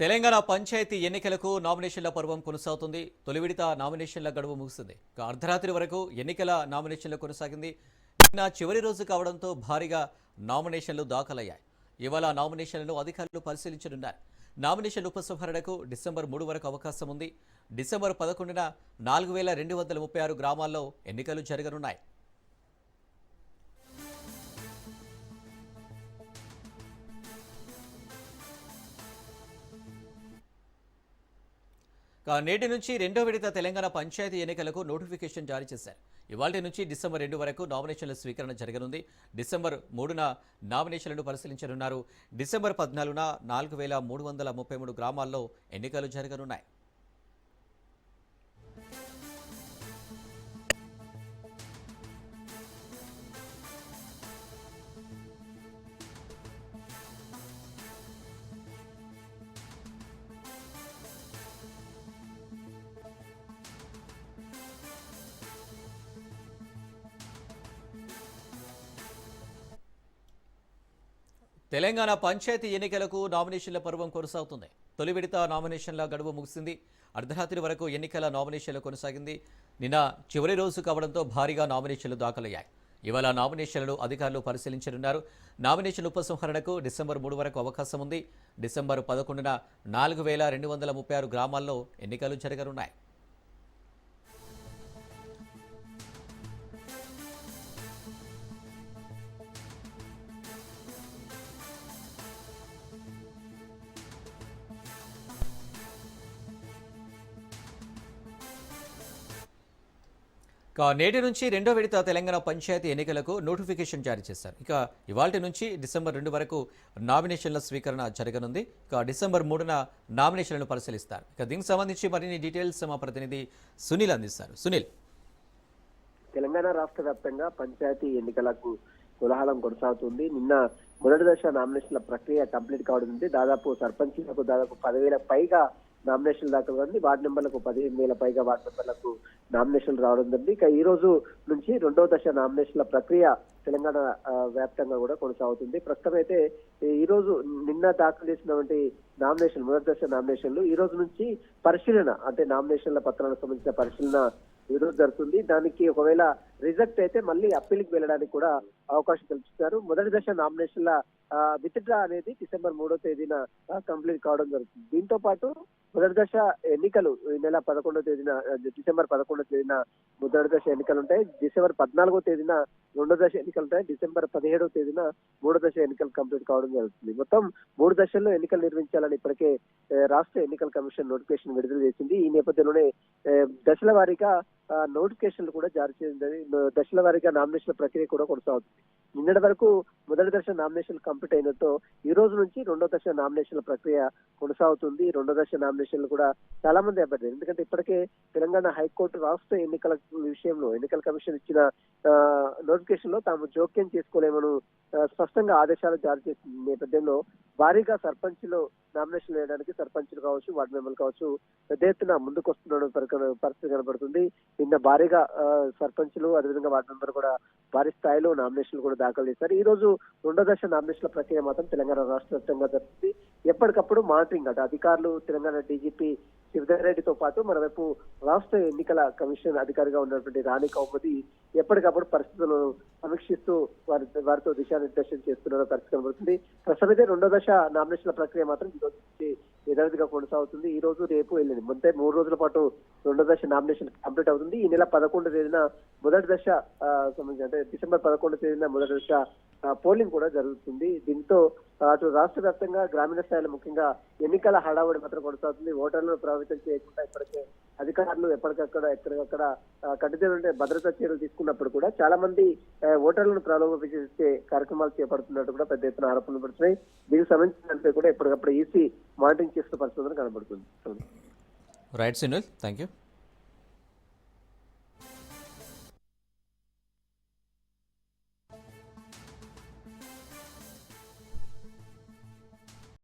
తెలంగాణ పంచాయతీ ఎన్నికలకు నామినేషన్ల పర్వం కొనసాగుతుంది. తొలి విడత నామినేషన్ల గడువు ముగిసింది. అర్ధరాత్రి వరకు ఎన్నికల నామినేషన్లు కొనసాగింది. నిన్న చివరి రోజు కావడంతో భారీగా నామినేషన్లు దాఖలయ్యాయి. ఇవాళ నామినేషన్లను అధికారులు పరిశీలించనున్నారు. నామినేషన్ల ఉపసంహరణకు డిసెంబర్ 3 వరకు అవకాశం ఉంది. డిసెంబర్ 11న 4236 గ్రామాల్లో ఎన్నికలు జరగనున్నాయి. నేటి నుంచి రెండో విడత తెలంగాణ పంచాయతీ ఎన్నికలకు నోటిఫికేషన్ జారీ చేశారు. ఇవాళ నుంచి డిసెంబర్ 2 వరకు నామినేషన్ల స్వీకరణ జరగనుంది. డిసెంబర్ 3న నామినేషన్లను పరిశీలించనున్నారు. డిసెంబర్ 14న 4333 గ్రామాల్లో ఎన్నికలు జరగనున్నాయి. తెలంగాణ పంచాయతీ ఎన్నికలకు నామినేషన్ల పర్వం కొనసాగుతుంది. తొలి విడత నామినేషన్ల గడువు ముగిసింది. అర్ధరాత్రి వరకు ఎన్నికల నామినేషన్లు కొనసాగింది. నిన్న చివరి రోజు కావడంతో భారీగా నామినేషన్లు దాఖలయ్యాయి. ఇవాళ నామినేషన్లను అధికారులు పరిశీలించనున్నారు. నామినేషన్ ఉపసంహరణకు డిసెంబర్ 3 వరకు అవకాశం ఉంది. డిసెంబర్ 11న 4236 గ్రామాల్లో ఎన్నికలు జరగనున్నాయి. నేటి నుంచి రెండో విడత తెలంగాణ పంచాయతీ ఎన్నికలకు నోటిఫికేషన్ జారీ చేశారు. ఇవాల్టి నుంచి డిసెంబర్ 2 వరకు నామినేషన్ల స్వీకరణ జరగనుంది. డిసెంబర్ 3న నామినేషన్లను పరిశీలిస్తారు. దీనికి సంబంధించి మరిన్ని డీటెయిల్స్ మా ప్రతినిధి సునీల్ అందిస్తారు. సునీల్, తెలంగాణ రాష్ట్ర వ్యాప్తంగా పంచాయతీ ఎన్నికలకు కోలాహలం కొనసాగుతుంది. నిన్న మొదటి దశ నామినేషన్ల ప్రక్రియ కంప్లీట్ కావడం. దాదాపు సర్పంచ్లకు దాదాపు 10,000 పైగా నామినేషన్లు దాఖలు ఉంది. వార్డు మెంబర్లకు 15,000 పైగా వార్డు మెంబర్లకు నామినేషన్లు రావడం జరిగింది. ఈ రోజు నుంచి రెండో దశ నామినేషన్ల ప్రక్రియ తెలంగాణ వ్యాప్తంగా కూడా కొనసాగుతుంది. ప్రస్తుతం అయితే ఈ రోజు నిన్న దాఖలు చేసినటువంటి నామినేషన్ మొదటి దశ నామినేషన్లు ఈ రోజు నుంచి పరిశీలన, అంటే నామినేషన్ల పత్రాలకు సంబంధించిన పరిశీలన ఈ రోజు జరుగుతుంది. దానికి ఒకవేళ రిజెక్ట్ అయితే మళ్ళీ అప్పీల్కి వెళ్ళడానికి కూడా అవకాశం కల్పిస్తారు. మొదటి దశ నామినేషన్ల విత్డ్రా అనేది డిసెంబర్ 3వ తేదీన కంప్లీట్ కావడం జరుగుతుంది. దీంతో పాటు మొదటి దశ ఎన్నికలు ఈ నెల 11వ తేదీన, డిసెంబర్ 11వ తేదీన మొదటి దశ ఎన్నికలు ఉంటాయి. డిసెంబర్ 14వ తేదీన రెండో దశ ఎన్నికలు ఉంటాయి. డిసెంబర్ 17వ తేదీన మూడో దశ ఎన్నికలు కంప్లీట్ కావడం జరుగుతుంది. మొత్తం 3 దశల్లో ఎన్నికలు నిర్వహించాలని ఇప్పటికే రాష్ట్ర ఎన్నికల కమిషన్ నోటిఫికేషన్ విడుదల చేసింది. ఈ నేపథ్యంలోనే దశల వారీగా నోటిఫికేషన్లు కూడా జారీ చేసింది. దశల వారీగా నామినేషన్ల ప్రక్రియ కూడా కొనసాగుతుంది. నిన్నటి వరకు మొదటి దశ నామినేషన్ కంప్లీట్ అయినతో ఈ రోజు నుంచి రెండో దశ నామినేషన్ల ప్రక్రియ కొనసాగుతుంది. రెండో దశ నామినేషన్లు కూడా చాలా మంది అభ్యర్థులు, ఎందుకంటే ఇప్పటికే తెలంగాణ హైకోర్టు రాష్ట్ర ఎన్నికల విషయంలో ఎన్నికల కమిషన్ ఇచ్చిన నోటిఫికేషన్ లో తాము జోక్యం చేసుకోలేమని స్పష్టంగా ఆదేశాలు జారీ చేసిన నేపథ్యంలో భారీగా సర్పంచ్లు నామినేషన్ వేయడానికి సర్పంచ్లు కావచ్చు, వార్డు మెంబర్లు కావచ్చు పెద్ద ఎత్తున ముందుకు వస్తున్న పరిస్థితి కనబడుతుంది. నిన్న భారీగా సర్పంచ్లు అదేవిధంగా వార్డు మెంబర్ కూడా భారీ స్థాయిలో నామినేషన్లు కూడా దాఖలు చేశారు. ఈ రోజు రెండో దశ నామినేషన్ల ప్రక్రియ మాత్రం తెలంగాణ రాష్ట్ర వ్యాప్తంగా జరుగుతుంది. ఎప్పటికప్పుడు మానిటరింగ్, అంటే అధికారులు తెలంగాణ డీజీపీ శివధర్ రెడ్డితో పాటు మరోవైపు రాష్ట్ర ఎన్నికల కమిషన్ అధికారిగా ఉన్నటువంటి రాణి కౌముది ఎప్పటికప్పుడు పరిస్థితులను సమీక్షిస్తూ వారితో దిశానిర్దేశం చేస్తున్న పరిస్థితి కనబడుతుంది. ప్రస్తుతం రెండో దశ నామినేషన్ల ప్రక్రియ మాత్రం ఈ రోజు నుంచి యథావిధిగా కొనసాగుతుంది. ఈ రోజు రేపు వెళ్ళింది మొత్తం 3 రోజుల పాటు రెండో దశ నామినేషన్ కంప్లీట్ అవుతుంది. ఈ నెల 11వ తేదీన మొదటి దశ సంబంధించి, అంటే డిసెంబర్ 11వ తేదీన మొదటి దశ పోలింగ్ కూడా జరుగుతుంది. దీంతో అటు రాష్ట్ర వ్యాప్తంగా గ్రామీణ స్థాయిలో ముఖ్యంగా ఎన్నికల హడావుడి మాత్రం కొనసాగుతుంది. ఓటర్లను ప్రభావితం చేయకుండా ఇప్పటికే అధికారులు ఎక్కడికక్కడ కఠినమైన భద్రతా చర్యలు తీసుకున్నప్పుడు కూడా చాలా మంది ఓటర్లను ప్రలోభపరిచే కార్యక్రమాలు చేపడుతున్నట్టు కూడా పెద్ద ఎత్తున ఆరోపణలు పడుతున్నాయి. దీనికి సంబంధించినంత కూడా ఎప్పటికప్పుడు ఈసీ మానిటరింగ్ చేస్తున్న పరిస్థితులు కనబడుతుంది. Right Sunil, thank you.